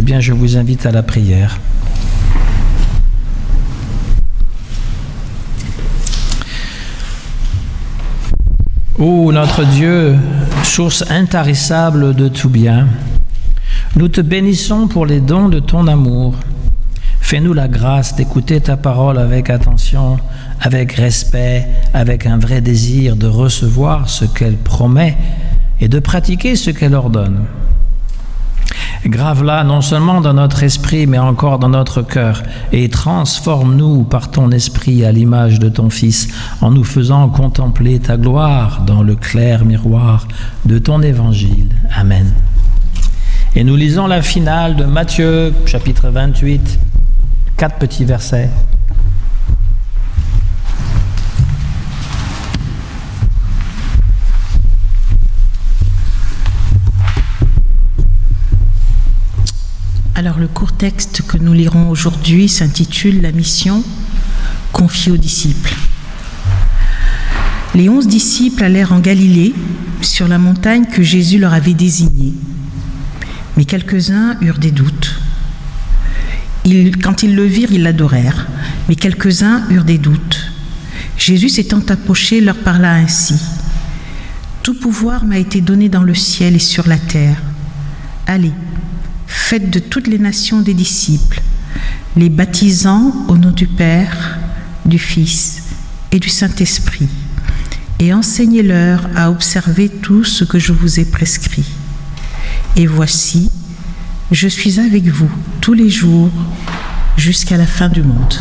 bien, je vous invite à la prière. Ô notre Dieu, source intarissable de tout bien, nous te bénissons pour les dons de ton amour. Fais-nous la grâce d'écouter ta parole avec attention, avec respect, avec un vrai désir de recevoir ce qu'elle promet et de pratiquer ce qu'elle ordonne. Grave-la non seulement dans notre esprit, mais encore dans notre cœur, et transforme-nous par ton esprit à l'image de ton Fils, en nous faisant contempler ta gloire dans le clair miroir de ton évangile. Amen. Et nous lisons la finale de Matthieu, chapitre 28, 4 petits versets. Alors le court texte que nous lirons aujourd'hui s'intitule « La mission confiée aux disciples ». Les 11 disciples allèrent en Galilée, sur la montagne que Jésus leur avait désignée. Mais quelques-uns eurent des doutes. Quand ils le virent, ils l'adorèrent, mais quelques-uns eurent des doutes. Jésus s'étant approché leur parla ainsi. « Tout pouvoir m'a été donné dans le ciel et sur la terre. Allez, faites de toutes les nations des disciples, les baptisant au nom du Père, du Fils et du Saint-Esprit, et enseignez-leur à observer tout ce que je vous ai prescrit. Et voici, je suis avec vous tous les jours jusqu'à la fin du monde. »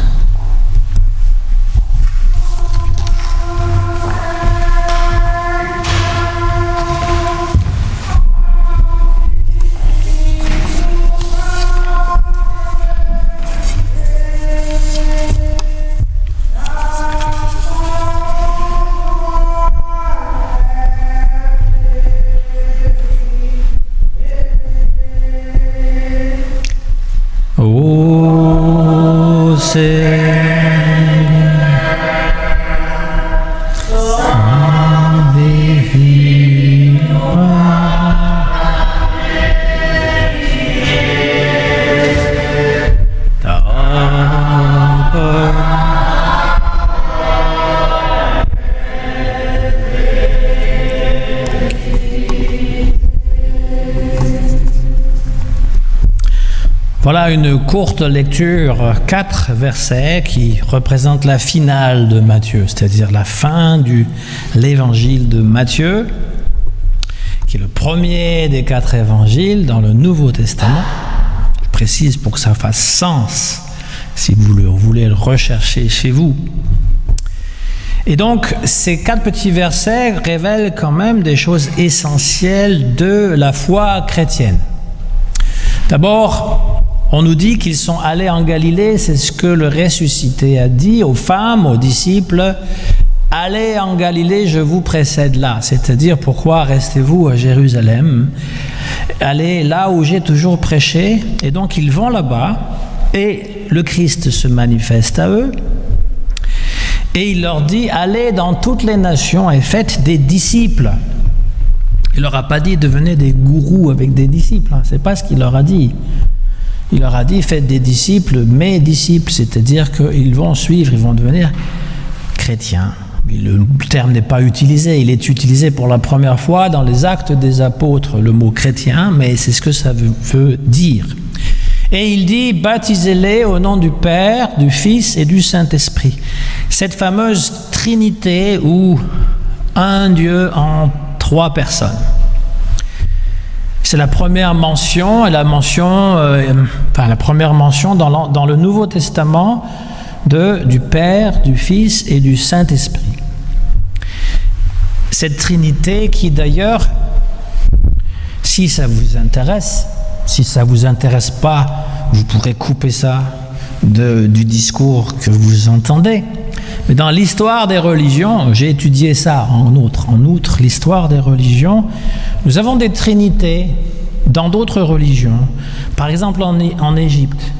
Ô Seigneur, voilà une courte lecture, 4 versets qui représentent la finale de Matthieu, c'est-à-dire la fin de l'évangile de Matthieu, qui est le premier des 4 évangiles dans le Nouveau Testament. Je précise pour que ça fasse sens, si vous voulez le rechercher chez vous. Et donc, ces 4 petits versets révèlent quand même des choses essentielles de la foi chrétienne. D'abord, on nous dit qu'ils sont allés en Galilée, c'est ce que le ressuscité a dit aux femmes, aux disciples. « Allez en Galilée, je vous précède là ». C'est-à-dire, pourquoi restez-vous à Jérusalem ? Allez là où j'ai toujours prêché. Et donc, ils vont là-bas et le Christ se manifeste à eux. Et il leur dit « Allez dans toutes les nations et faites des disciples ». Il leur a pas dit « Devenez des gourous avec des disciples ». C'est pas ce qu'il leur a dit. Il leur a dit, faites des disciples, mes disciples, c'est-à-dire qu'ils vont suivre, ils vont devenir chrétiens. Le terme n'est pas utilisé, il est utilisé pour la première fois dans les Actes des Apôtres, le mot chrétien, mais c'est ce que ça veut dire. Et il dit, baptisez-les au nom du Père, du Fils et du Saint-Esprit. Cette fameuse Trinité où un Dieu en 3 personnes. C'est la première mention, la première mention dans le Nouveau Testament du Père, du Fils et du Saint-Esprit. Cette Trinité qui d'ailleurs, si ça vous intéresse, si ça vous intéresse pas, vous pourrez couper ça du discours que vous entendez. Mais dans l'histoire des religions, j'ai étudié ça en outre l'histoire des religions, nous avons des trinités dans d'autres religions. Par exemple en Égypte,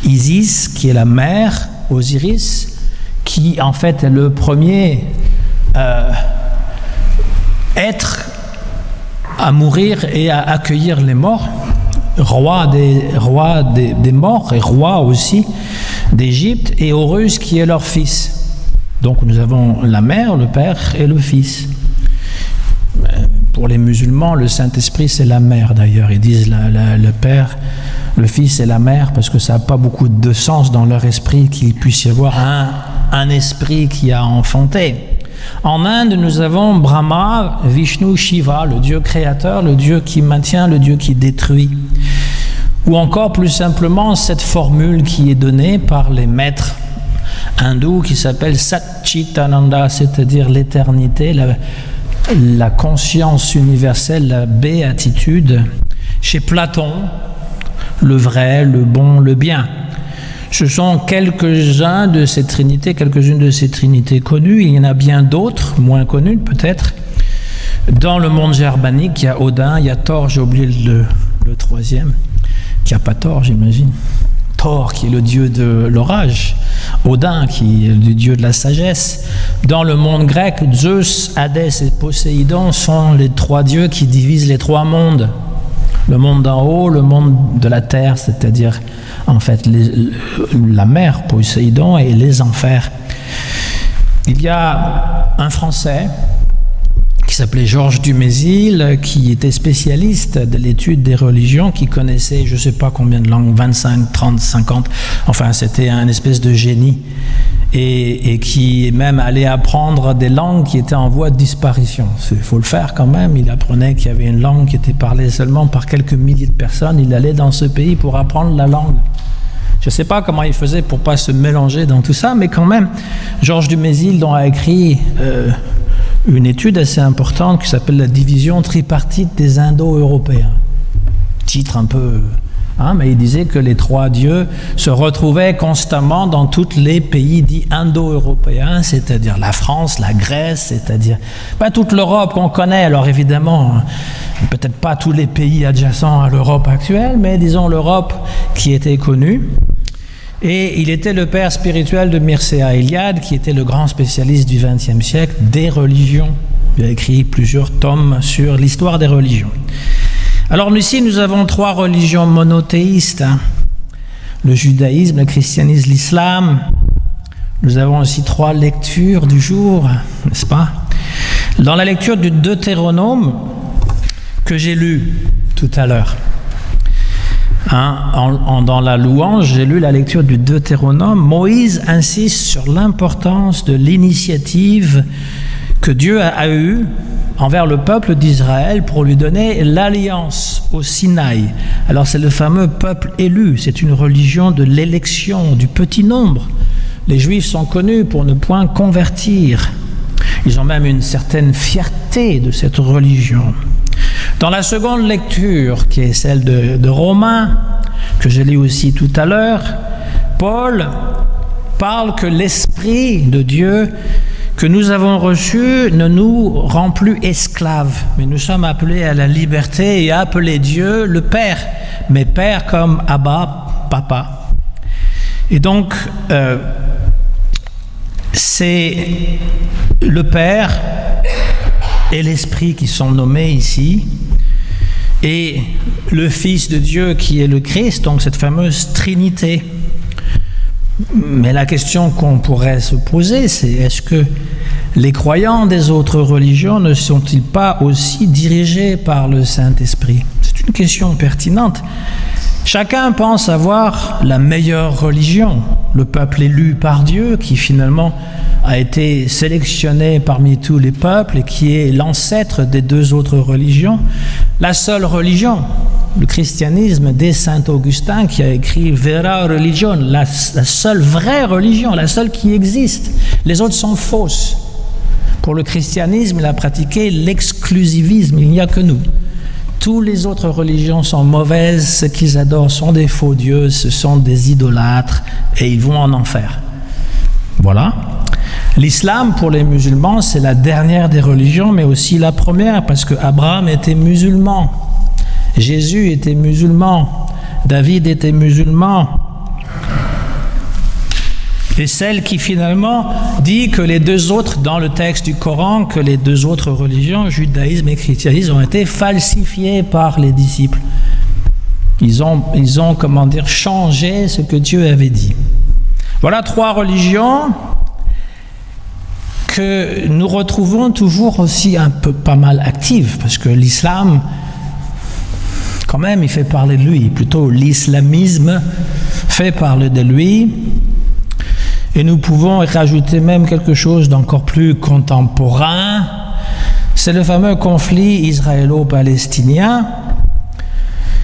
Isis, qui est la mère, Osiris, qui en fait est le premier être à mourir et à accueillir les morts. roi des morts et roi aussi d'Égypte, et Horus qui est leur fils. Donc nous avons la mère, le père et le fils. Pour les musulmans, le Saint-Esprit c'est la mère d'ailleurs. Ils disent le père, le fils et la mère parce que ça n'a pas beaucoup de sens dans leur esprit qu'il puisse y avoir un esprit qui a enfanté. En Inde, nous avons Brahma, Vishnu, Shiva, le Dieu créateur, le Dieu qui maintient, le Dieu qui détruit. Ou encore plus simplement cette formule qui est donnée par les maîtres hindous qui s'appelle Satchitananda, c'est-à-dire l'éternité, la conscience universelle, la béatitude. Chez Platon, le vrai, le bon, le bien. Ce sont quelques-unes de ces trinités connues. Il y en a bien d'autres, moins connues peut-être. Dans le monde germanique, il y a Odin, il y a Thor, j'ai oublié le troisième, qui n'a pas Thor, j'imagine. Thor, qui est le dieu de l'orage. Odin, qui est le dieu de la sagesse. Dans le monde grec, Zeus, Hadès et Poséidon sont les trois dieux qui divisent les trois mondes. Le monde d'en haut, le monde de la terre, c'est-à-dire en fait la mer, Poséidon, et les enfers. Il y a un Français qui s'appelait Georges Dumézil, qui était spécialiste de l'étude des religions, qui connaissait je ne sais pas combien de langues, 25, 30, 50, enfin c'était un espèce de génie, et qui est même allé apprendre des langues qui étaient en voie de disparition. Il faut le faire quand même. Il apprenait qu'il y avait une langue qui était parlée seulement par quelques milliers de personnes. Il allait dans ce pays pour apprendre la langue. Je ne sais pas comment il faisait pour ne pas se mélanger dans tout ça, mais quand même, Georges Dumézil a écrit une étude assez importante qui s'appelle « La division tripartite des Indo-Européens ». Titre un peu... mais il disait que les trois dieux se retrouvaient constamment dans tous les pays dits indo-européens, c'est-à-dire la France, la Grèce, c'est-à-dire pas toute l'Europe qu'on connaît. Alors évidemment, peut-être pas tous les pays adjacents à l'Europe actuelle, mais disons l'Europe qui était connue. Et il était le père spirituel de Mircea Eliade, qui était le grand spécialiste du XXe siècle des religions. Il a écrit plusieurs tomes sur l'histoire des religions. Alors ici, nous avons trois religions monothéistes, le judaïsme, le christianisme, l'islam. Nous avons aussi trois lectures du jour, n'est-ce pas? Dans la lecture du Deutéronome, que j'ai lu tout à l'heure, dans la louange, j'ai lu la lecture du Deutéronome. Moïse insiste sur l'importance de l'initiative que Dieu a eue envers le peuple d'Israël pour lui donner l'alliance au Sinaï. Alors c'est le fameux peuple élu, c'est une religion de l'élection, du petit nombre. Les Juifs sont connus pour ne point convertir. Ils ont même une certaine fierté de cette religion. Dans la seconde lecture, qui est celle de Romains, que j'ai lu aussi tout à l'heure, Paul parle que l'Esprit de Dieu que nous avons reçu ne nous rend plus esclaves, mais nous sommes appelés à la liberté et appelés Dieu le Père, mais Père comme Abba, Papa. Et donc, c'est le Père et l'Esprit qui sont nommés ici, et le Fils de Dieu qui est le Christ, donc cette fameuse Trinité. Mais la question qu'on pourrait se poser, c'est est-ce que les croyants des autres religions ne sont-ils pas aussi dirigés par le Saint-Esprit? C'est une question pertinente. Chacun pense avoir la meilleure religion, le peuple élu par Dieu qui finalement a été sélectionné parmi tous les peuples et qui est l'ancêtre des deux autres religions. La seule religion, le christianisme des Saint-Augustin qui a écrit Vera Religion, la seule vraie religion, la seule qui existe. Les autres sont fausses. Pour le christianisme, il a pratiqué l'exclusivisme, il n'y a que nous. Toutes les autres religions sont mauvaises, ce qu'ils adorent sont des faux dieux, ce sont des idolâtres et ils vont en enfer. Voilà. L'islam, pour les musulmans, c'est la dernière des religions, mais aussi la première, parce que Abraham était musulman, Jésus était musulman, David était musulman. Et celle qui finalement dit que les deux autres, dans le texte du Coran, que les deux autres religions, judaïsme et christianisme, ont été falsifiées par les disciples. Ils ont changé ce que Dieu avait dit. Voilà 3 religions que nous retrouvons toujours aussi pas mal actives, parce que l'islam, quand même, il fait parler de lui. Plutôt, l'islamisme fait parler de lui. Et nous pouvons rajouter même quelque chose d'encore plus contemporain. C'est le fameux conflit israélo-palestinien.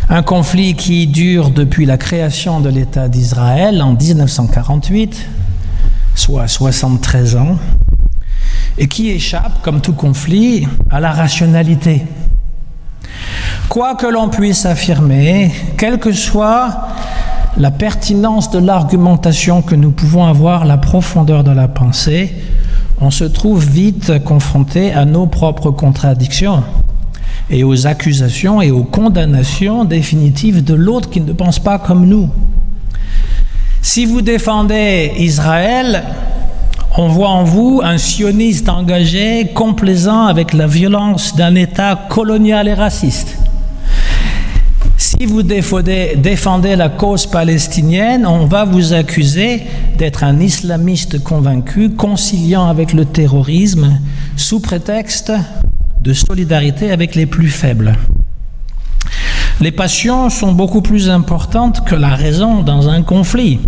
Un conflit qui dure depuis la création de l'État d'Israël en 1948, soit 73 ans, et qui échappe, comme tout conflit, à la rationalité. Quoi que l'on puisse affirmer, quelle que soit la pertinence de l'argumentation que nous pouvons avoir, la profondeur de la pensée, on se trouve vite confronté à nos propres contradictions et aux accusations et aux condamnations définitives de l'autre qui ne pense pas comme nous. Si vous défendez Israël, on voit en vous un sioniste engagé, complaisant avec la violence d'un État colonial et raciste. Si vous défendez la cause palestinienne, on va vous accuser d'être un islamiste convaincu, conciliant avec le terrorisme, sous prétexte de solidarité avec les plus faibles. Les passions sont beaucoup plus importantes que la raison dans un conflit.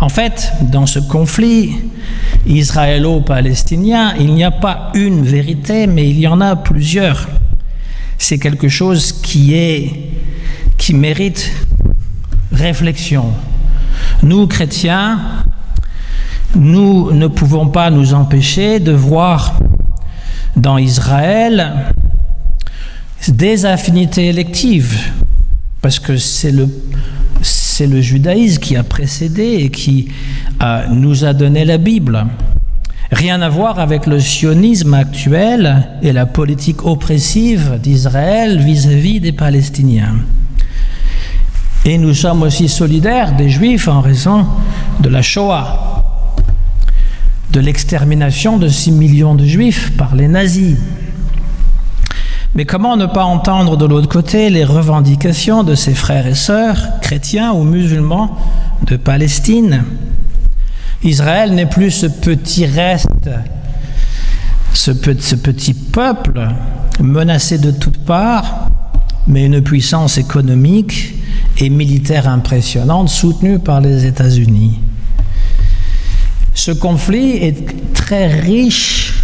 En fait, dans ce conflit israélo-palestinien, il n'y a pas une vérité, mais il y en a plusieurs. C'est quelque chose qui mérite réflexion. Nous, chrétiens, nous ne pouvons pas nous empêcher de voir dans Israël des affinités électives, parce que c'est le judaïsme qui a précédé et qui nous a donné la Bible. Rien à voir avec le sionisme actuel et la politique oppressive d'Israël vis-à-vis des Palestiniens. Et nous sommes aussi solidaires des Juifs en raison de la Shoah, de l'extermination de 6 millions de Juifs par les nazis. Mais comment ne pas entendre de l'autre côté les revendications de ses frères et sœurs, chrétiens ou musulmans, de Palestine? Israël n'est plus ce petit reste, ce petit peuple menacé de toutes parts, mais une puissance économique et militaire impressionnante soutenue par les États-Unis. Ce conflit est très riche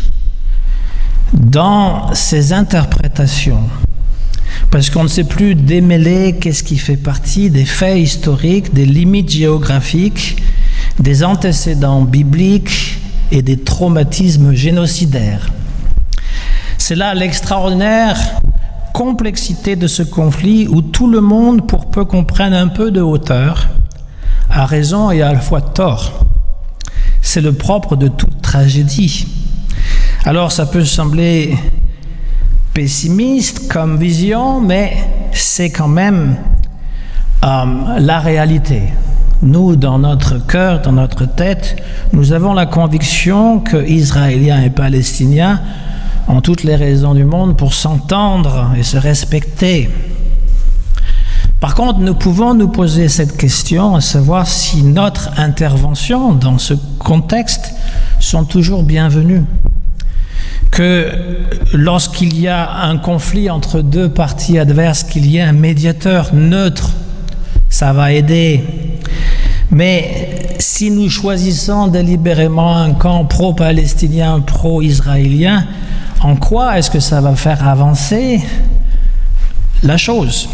dans ses interprétations, parce qu'on ne sait plus démêler qu'est-ce qui fait partie des faits historiques, des limites géographiques, des antécédents bibliques et des traumatismes génocidaires. C'est là l'extraordinaire complexité de ce conflit où tout le monde, pour peu qu'on prenne un peu de hauteur, a raison et à la fois tort. C'est le propre de toute tragédie. Alors ça peut sembler pessimiste comme vision, mais c'est quand même la réalité. Nous, dans notre cœur, dans notre tête, nous avons la conviction que Israéliens et Palestiniens ont toutes les raisons du monde pour s'entendre et se respecter. Par contre, nous pouvons nous poser cette question, à savoir si notre intervention dans ce contexte sont toujours bienvenues. Que lorsqu'il y a un conflit entre deux parties adverses, qu'il y ait un médiateur neutre, ça va aider. Mais si nous choisissons délibérément un camp pro-palestinien, pro-israélien, en quoi est-ce que ça va faire avancer la chose?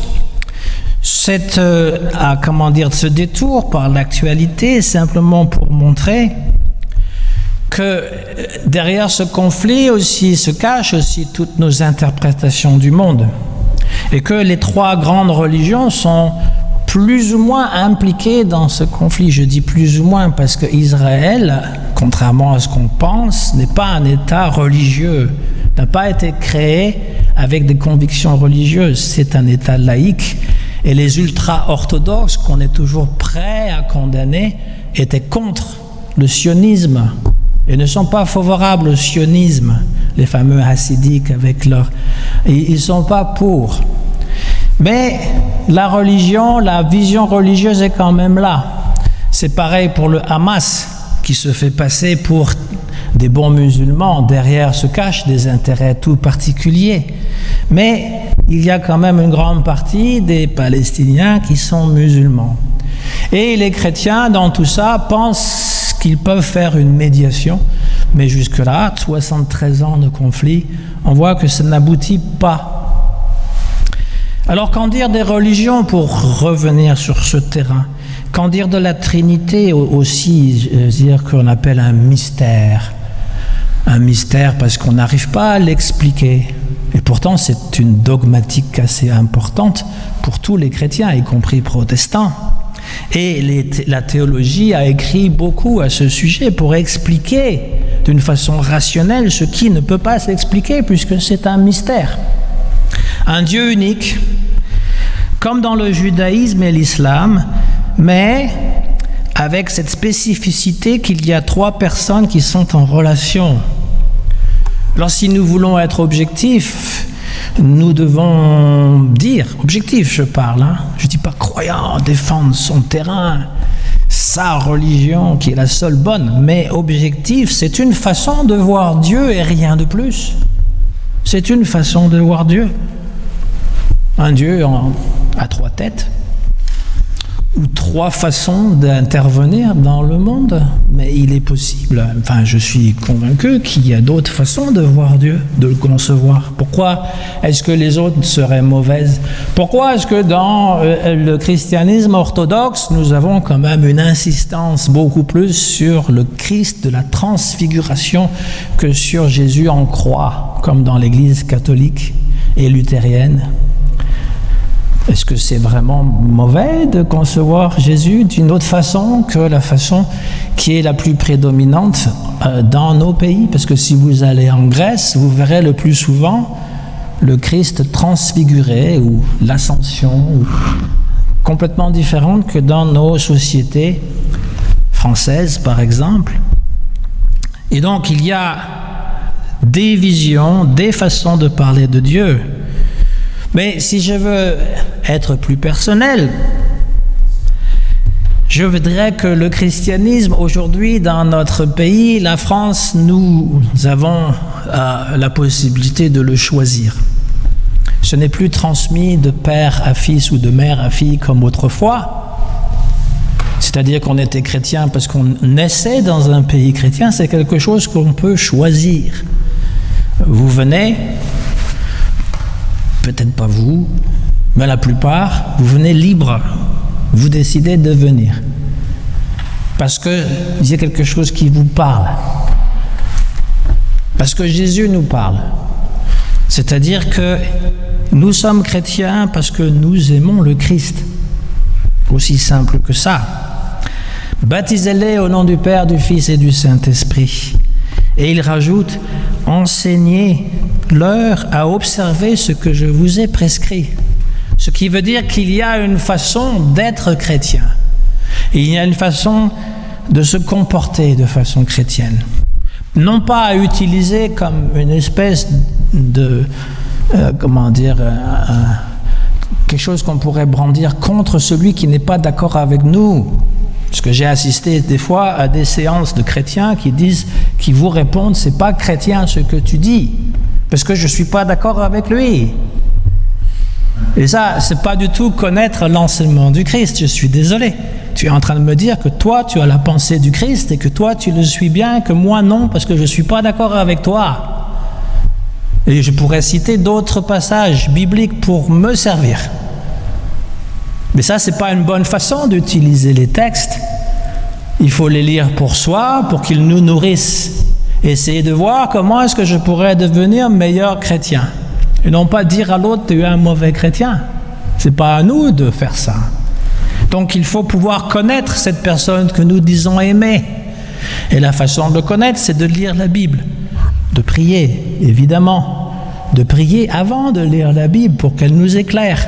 Ce détour par l'actualité, simplement pour montrer que derrière ce conflit aussi se cachent aussi toutes nos interprétations du monde, et que les 3 grandes religions sont plus ou moins impliquées dans ce conflit. Je dis plus ou moins parce que Israël, contrairement à ce qu'on pense, n'est pas un État religieux, n'a pas été créé avec des convictions religieuses. C'est un État laïque, et les ultra-orthodoxes qu'on est toujours prêts à condamner étaient contre le sionisme et ne sont pas favorables au sionisme, les fameux hassidiques avec leur... Ils ne sont pas pour. Mais la religion, la vision religieuse est quand même là. C'est pareil pour le Hamas, qui se fait passer pour des bons musulmans. Derrière se cachent des intérêts tout particuliers. Mais il y a quand même une grande partie des Palestiniens qui sont musulmans. Et les chrétiens, dans tout ça, pensent qu'ils peuvent faire une médiation. Mais jusque-là, 73 ans de conflit, on voit que ça n'aboutit pas. Alors, qu'en dire des religions, pour revenir sur ce terrain? Qu'en dire de la Trinité aussi, dire qu'on appelle un mystère? Un mystère parce qu'on n'arrive pas à l'expliquer. Et pourtant, c'est une dogmatique assez importante pour tous les chrétiens, y compris protestants. Et la théologie a écrit beaucoup à ce sujet pour expliquer d'une façon rationnelle ce qui ne peut pas s'expliquer puisque c'est un mystère. Un Dieu unique, comme dans le judaïsme et l'islam, mais avec cette spécificité qu'il y a 3 personnes qui sont en relation. Alors si nous voulons être objectifs, nous devons dire, objectif je parle, je ne dis pas croyant, défendre son terrain, sa religion qui est la seule bonne, mais objectif, c'est une façon de voir Dieu et rien de plus. C'est une façon de voir Dieu. Un Dieu à 3 têtes, ou 3 façons d'intervenir dans le monde, mais il est possible, enfin je suis convaincu qu'il y a d'autres façons de voir Dieu, de le concevoir. Pourquoi est-ce que les autres seraient mauvaises? Pourquoi est-ce que dans le christianisme orthodoxe, nous avons quand même une insistance beaucoup plus sur le Christ de la transfiguration que sur Jésus en croix, comme dans l'Église catholique et luthérienne? Est-ce que c'est vraiment mauvais de concevoir Jésus d'une autre façon que la façon qui est la plus prédominante dans nos pays? Parce que si vous allez en Grèce, vous verrez le plus souvent le Christ transfiguré ou l'ascension, complètement différente que dans nos sociétés françaises, par exemple. Et donc, il y a des visions, des façons de parler de Dieu. Mais si je veux être plus personnel, je voudrais que le christianisme aujourd'hui dans notre pays, la France, nous avons la possibilité de le choisir. Ce n'est plus transmis de père à fils ou de mère à fille comme autrefois. C'est-à-dire qu'on était chrétien parce qu'on naissait dans un pays chrétien, c'est quelque chose qu'on peut choisir. Vous venez, peut-être pas vous, mais la plupart, vous venez libre. Vous décidez de venir. Parce que il y a quelque chose qui vous parle. Parce que Jésus nous parle. C'est-à-dire que nous sommes chrétiens parce que nous aimons le Christ. Aussi simple que ça. Baptisez-les au nom du Père, du Fils et du Saint-Esprit. Et il rajoute, enseignez-leur à observer ce que je vous ai prescrit. Ce qui veut dire qu'il y a une façon d'être chrétien. Il y a une façon de se comporter de façon chrétienne. Non pas à utiliser comme une espèce de, quelque chose qu'on pourrait brandir contre celui qui n'est pas d'accord avec nous. Parce que j'ai assisté des fois à des séances de chrétiens qui vous répondent, c'est pas chrétien ce que tu dis, parce que je suis pas d'accord avec lui. Et ça, c'est pas du tout connaître l'enseignement du Christ, je suis désolé. Tu es en train de me dire que toi, tu as la pensée du Christ et que toi, tu le suis bien, que moi, non, parce que je suis pas d'accord avec toi. Et je pourrais citer d'autres passages bibliques pour me servir. Mais ça, c'est pas une bonne façon d'utiliser les textes. Il faut les lire pour soi, pour qu'ils nous nourrissent. Essayer de voir comment est-ce que je pourrais devenir meilleur chrétien. Et non pas dire à l'autre, tu es un mauvais chrétien. C'est pas à nous de faire ça. Donc il faut pouvoir connaître cette personne que nous disons aimer. Et la façon de le connaître, c'est de lire la Bible. De prier, évidemment. De prier avant de lire la Bible pour qu'elle nous éclaire.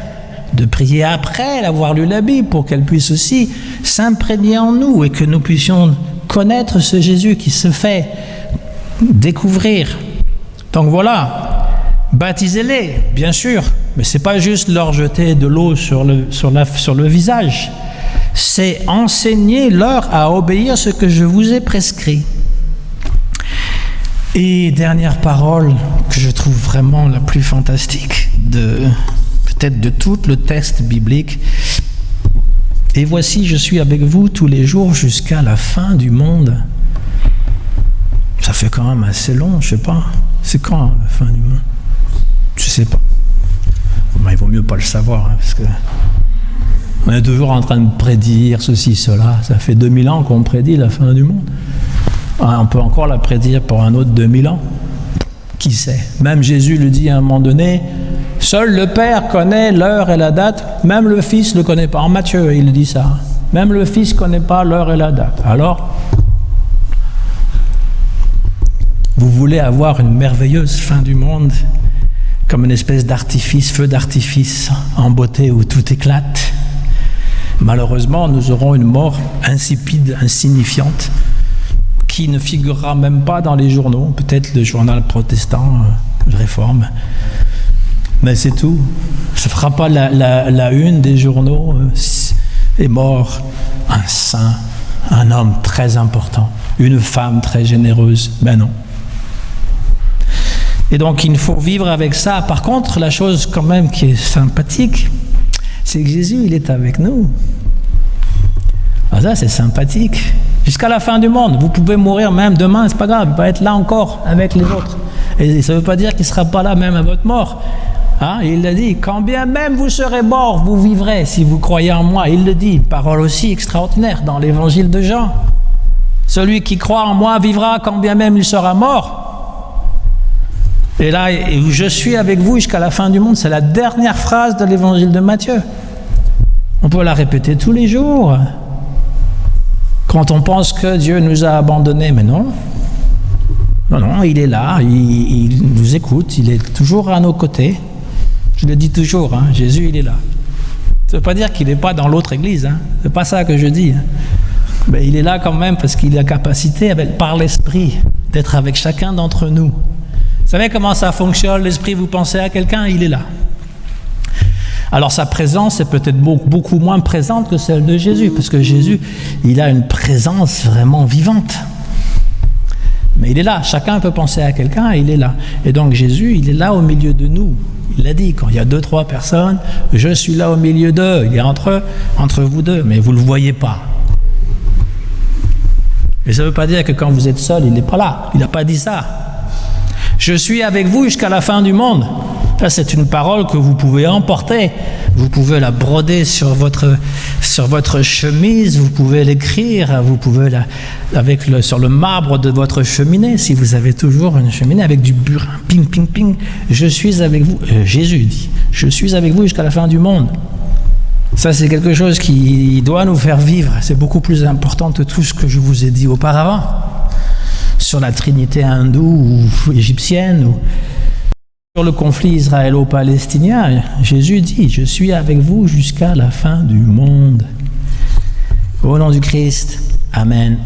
De prier après avoir lu la Bible pour qu'elle puisse aussi s'imprégner en nous et que nous puissions connaître ce Jésus qui se fait découvrir. Donc voilà, baptisez-les, bien sûr, mais ce n'est pas juste leur jeter de l'eau sur le visage. C'est enseigner-leur à obéir ce que je vous ai prescrit. Et dernière parole que je trouve vraiment la plus fantastique peut-être de tout le texte biblique. Et voici, je suis avec vous tous les jours jusqu'à la fin du monde. Ça fait quand même assez long, je sais pas. C'est quand la fin du monde? Je sais pas. Il vaut mieux pas le savoir, parce que on est toujours en train de prédire ceci, cela. Ça fait 2000 ans qu'on prédit la fin du monde. On peut encore la prédire pour un autre 2000 ans. Qui sait? Même Jésus le dit à un moment donné, seul le Père connaît l'heure et la date, même le Fils ne le connaît pas. En Matthieu, il dit ça. Même le Fils ne connaît pas l'heure et la date. Alors, vous voulez avoir une merveilleuse fin du monde, comme une espèce d'artifice, feu d'artifice en beauté où tout éclate. Malheureusement, nous aurons une mort insipide, insignifiante, qui ne figurera même pas dans les journaux, peut-être le journal protestant, Réforme, mais c'est tout. Ça ne fera pas la une des journaux. Est mort un saint, un homme très important, une femme très généreuse. Ben non. Et donc il faut vivre avec ça. Par contre, la chose quand même qui est sympathique, c'est que Jésus, il est avec nous. Ah, ça, c'est sympathique. Jusqu'à la fin du monde. Vous pouvez mourir même demain, c'est pas grave. Il va être là encore avec les autres. Et ça ne veut pas dire qu'il ne sera pas là même à votre mort. Hein? Il a dit, quand bien même vous serez mort, vous vivrez si vous croyez en moi. Il le dit, parole aussi extraordinaire dans l'évangile de Jean. Celui qui croit en moi vivra quand bien même il sera mort. Et là, je suis avec vous jusqu'à la fin du monde. C'est la dernière phrase de l'évangile de Matthieu. On peut la répéter tous les jours. Quand on pense que Dieu nous a abandonnés, mais non. Non, il est là, il nous écoute, il est toujours à nos côtés. Je le dis toujours, hein, Jésus, il est là. Ça ne veut pas dire qu'il n'est pas dans l'autre église, hein. C'est pas ça que je dis. Hein. Mais il est là quand même parce qu'il a la capacité, par l'Esprit, d'être avec chacun d'entre nous. Vous savez comment ça fonctionne, l'Esprit, vous pensez à quelqu'un, il est là. Alors sa présence est peut-être beaucoup moins présente que celle de Jésus, parce que Jésus, il a une présence vraiment vivante. Mais il est là, chacun peut penser à quelqu'un, il est là. Et donc Jésus, il est là au milieu de nous. Il l'a dit, quand il y a 2-3 personnes, je suis là au milieu d'eux, il est entre vous deux, mais vous ne le voyez pas. Et ça ne veut pas dire que quand vous êtes seul, il n'est pas là, il n'a pas dit ça. Je suis avec vous jusqu'à la fin du monde. Ça, c'est une parole que vous pouvez emporter. Vous pouvez la broder sur votre chemise, vous pouvez l'écrire, vous pouvez sur le marbre de votre cheminée, si vous avez toujours une cheminée avec du burin, ping, ping, ping. Je suis avec vous. Jésus dit, je suis avec vous jusqu'à la fin du monde. Ça, c'est quelque chose qui doit nous faire vivre. C'est beaucoup plus important que tout ce que je vous ai dit auparavant sur la Trinité hindoue ou égyptienne ou sur le conflit israélo-palestinien. Jésus dit, je suis avec vous jusqu'à la fin du monde. Au nom du Christ, Amen.